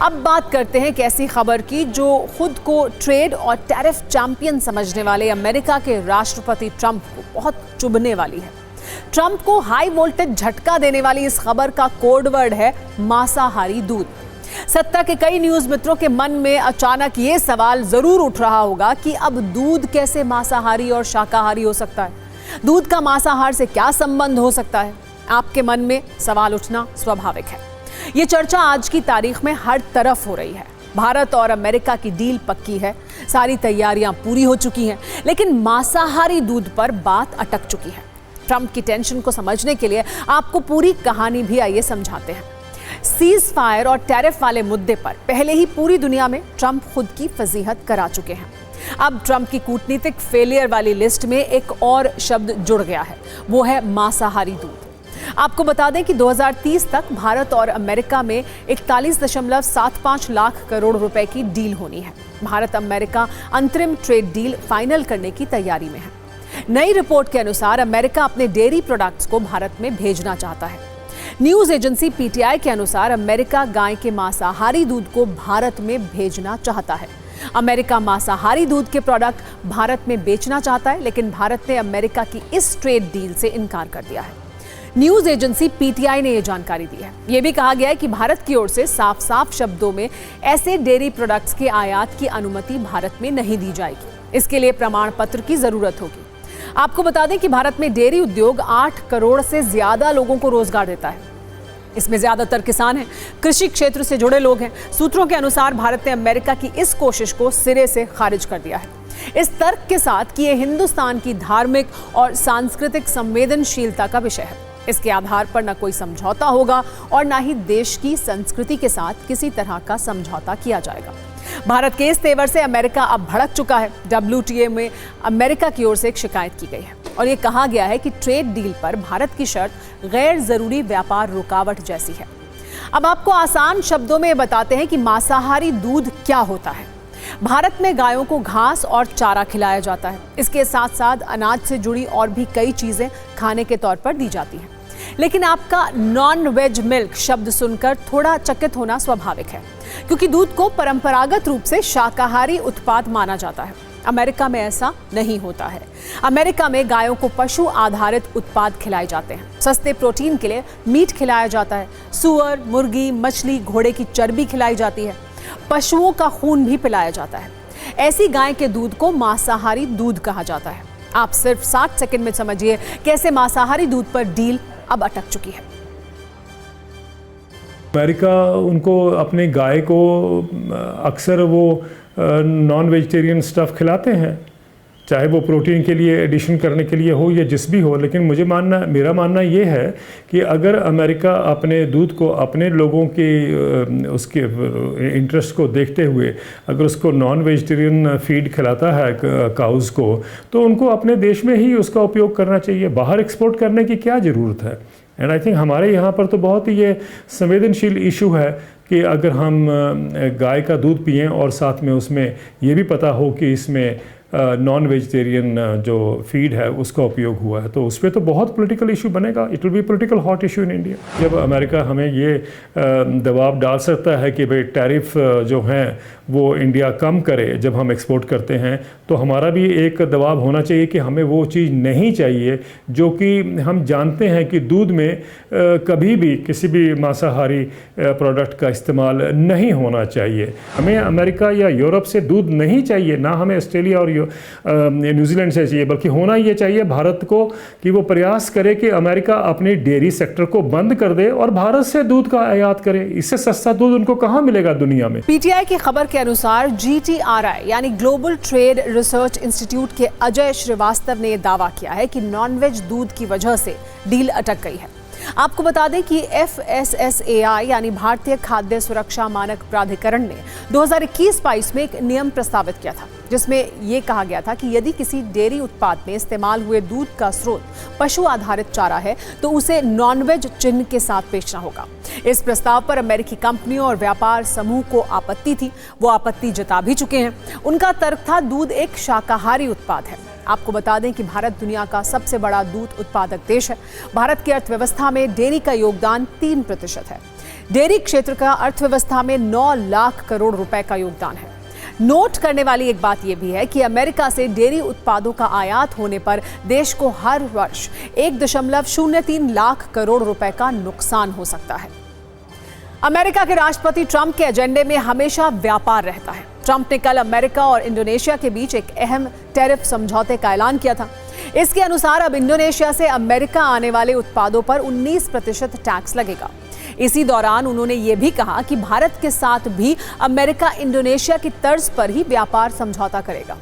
अब बात करते हैं एक ऐसी खबर की जो खुद को ट्रेड और टैरिफ चैंपियन समझने वाले अमेरिका के राष्ट्रपति ट्रंप को बहुत चुभने वाली है। ट्रंप को हाई वोल्टेज झटका देने वाली इस खबर का कोड वर्ड है मांसाहारी दूध। सत्ता के कई न्यूज मित्रों के मन में अचानक ये सवाल जरूर उठ रहा होगा कि अब दूध कैसे मांसाहारी और शाकाहारी हो सकता है? दूध का मांसाहार से क्या संबंध हो सकता है? आपके मन में सवाल उठना स्वाभाविक है। ये चर्चा आज की तारीख में हर तरफ हो रही है। भारत और अमेरिका की डील पक्की है, सारी तैयारियां पूरी हो चुकी हैं, लेकिन मांसाहारी दूध पर बात अटक चुकी है। ट्रंप की टेंशन को समझने के लिए आपको पूरी कहानी भी आइए समझाते हैं। सीज फायर और टैरिफ वाले मुद्दे पर पहले ही पूरी दुनिया में ट्रंप खुद की फजीहत करा चुके हैं। अब ट्रंप की कूटनीतिक फेलियर वाली लिस्ट में एक और शब्द जुड़ गया है, वो है मांसाहारी दूध। आपको बता दें कि 2030 तक भारत और अमेरिका में 41.75 लाख करोड़ रुपए की डील होनी है। भारत अमेरिका अंतरिम ट्रेड डील फाइनल करने की तैयारी में है। नई रिपोर्ट के अनुसार अमेरिका अपने डेयरी प्रोडक्ट्स को भारत में भेजना चाहता है। न्यूज एजेंसी पीटीआई के अनुसार अमेरिका गाय के मांसाहारी दूध को भारत में भेजना चाहता है। अमेरिका मांसाहारी दूध के प्रोडक्ट भारत में बेचना चाहता है, लेकिन भारत ने अमेरिका की इस ट्रेड डील से इनकार कर दिया है। न्यूज एजेंसी पीटीआई ने यह जानकारी दी है। यह भी कहा गया है कि भारत की ओर से साफ साफ शब्दों में ऐसे डेयरी प्रोडक्ट्स के आयात की अनुमति भारत में नहीं दी जाएगी। इसके लिए प्रमाण पत्र की जरूरत होगी। आपको बता दें कि भारत में डेयरी उद्योग 8 करोड़ से ज्यादा लोगों को रोजगार देता है। इसमें ज्यादातर किसान हैं, कृषि क्षेत्र से जुड़े लोग हैं। सूत्रों के अनुसार भारत ने अमेरिका की इस कोशिश को सिरे से खारिज कर दिया है, इस तर्क के साथ कि यह हिंदुस्तान की धार्मिक और सांस्कृतिक संवेदनशीलता का विषय है। इसके आधार पर न कोई समझौता होगा और न ही देश की संस्कृति के साथ किसी तरह का समझौता किया जाएगा। भारत के इस तेवर से अमेरिका अब भड़क चुका है। WTA में अमेरिका की ओर से एक शिकायत की गई है और ये कहा गया है कि ट्रेड डील पर भारत की शर्त गैर जरूरी व्यापार रुकावट जैसी है। अब आपको आसान शब्दों में बताते हैं कि मांसाहारी दूध क्या होता है। भारत में गायों को घास और चारा खिलाया जाता है। इसके साथ साथ अनाज से जुड़ी और भी कई चीजें खाने के तौर पर दी जाती हैं। लेकिन आपका नॉन वेज मिल्क शब्द सुनकर थोड़ा चकित होना स्वाभाविक है, क्योंकि दूध को परंपरागत रूप से शाकाहारी उत्पाद माना जाता है। अमेरिका में ऐसा नहीं होता है। अमेरिका में गायों को पशु आधारित उत्पाद खिलाए जाते हैं। सस्ते प्रोटीन के लिए मीट खिलाया जाता है। सुअर, मुर्गी, मछली, घोड़े की चर्बी खिलाई जाती है। पशुओं का खून भी पिलाया जाता है। ऐसी गाय के दूध को मांसाहारी दूध कहा जाता है। आप सिर्फ 60 सेकंड में समझिए कैसे मांसाहारी दूध पर डील अब अटक चुकी है। अमेरिका उनको अपने गाय को अक्सर वो नॉन वेजिटेरियन स्टफ़ खिलाते हैं, चाहे वो प्रोटीन के लिए एडिशन करने के लिए हो या जिस भी हो। लेकिन मेरा मानना ये है कि अगर अमेरिका अपने दूध को अपने लोगों के उसके इंटरेस्ट को देखते हुए अगर उसको नॉन वेजिटेरियन फीड खिलाता है काउज़ को, तो उनको अपने देश में ही उसका उपयोग करना चाहिए। बाहर एक्सपोर्ट करने की क्या ज़रूरत है? एंड आई थिंक हमारे यहाँ पर तो बहुत ही ये संवेदनशील इशू है कि अगर हम गाय का दूध पिएं और साथ में उसमें ये भी पता हो कि इसमें नॉन वेजिटेरियन जो फीड है उसका उपयोग हुआ है, तो उस पर तो बहुत पॉलिटिकल इशू बनेगा। It will be political hot issue in India. जब अमेरिका हमें ये दबाव डाल सकता है कि भाई टैरिफ जो हैं वो इंडिया कम करे जब हम एक्सपोर्ट करते हैं, तो हमारा भी एक दबाव होना चाहिए कि हमें वो चीज़ नहीं चाहिए जो कि हम जानते हैं कि दूध में कभी भी किसी भी मांसाहारी प्रोडक्ट का इस्तेमाल नहीं होना चाहिए। हमें अमेरिका या यूरोप से दूध नहीं चाहिए, ना हमें ऑस्ट्रेलिया और न्यूजीलैंड से चाहिए, बल्कि होना ये चाहिए भारत को कि वो प्रयास करे कि अमेरिका अपनी डेयरी सेक्टर को बंद कर दे और भारत से दूध का आयात करे। इससे सस्ता दूध उनको कहाँ मिलेगा दुनिया में? पीटीआई की खबर के अनुसार GTRI यानी ग्लोबल ट्रेड रिसर्च इंस्टीट्यूट के अजय श्रीवास्तव ने यह दावा किया है कि नॉनवेज दूध की वजह से डील अटक गई है। आपको बता दें कि FSSAI यानी भारतीय खाद्य सुरक्षा मानक प्राधिकरण ने 2021-22 में एक नियम प्रस्तावित किया था, जिसमें यह कहा गया था कि यदि किसी डेयरी उत्पाद में इस्तेमाल हुए दूध का स्रोत पशु आधारित चारा है तो उसे नॉनवेज चिन्ह के साथ बेचना होगा। इस प्रस्ताव पर अमेरिकी कंपनियों और व्यापार समूह को आपत्ति थी। वो आपत्ति जता भी चुके हैं। उनका तर्क था दूध एक शाकाहारी उत्पाद है। आपको बता दें कि भारत दुनिया का सबसे बड़ा दूध उत्पादक देश है। भारत की अर्थव्यवस्था में डेयरी का योगदान 3% है। डेयरी क्षेत्र का अर्थव्यवस्था में 9 लाख करोड़ रुपए का योगदान है। नोट करने वाली एक बात यह भी है कि अमेरिका से डेयरी उत्पादों का आयात होने पर देश को हर वर्ष 1.03 लाख करोड़ रुपए का नुकसान हो सकता है। अमेरिका के राष्ट्रपति ट्रंप के एजेंडे में हमेशा व्यापार रहता है। ट्रंप ने कल अमेरिका और इंडोनेशिया के बीच एक अहम टैरिफ समझौते का ऐलान किया था। इसके अनुसार अब इंडोनेशिया से अमेरिका आने वाले उत्पादों पर 19% टैक्स लगेगा। इसी दौरान उन्होंने ये भी कहा कि भारत के साथ भी अमेरिका इंडोनेशिया की तर्ज पर ही व्यापार समझौता करेगा।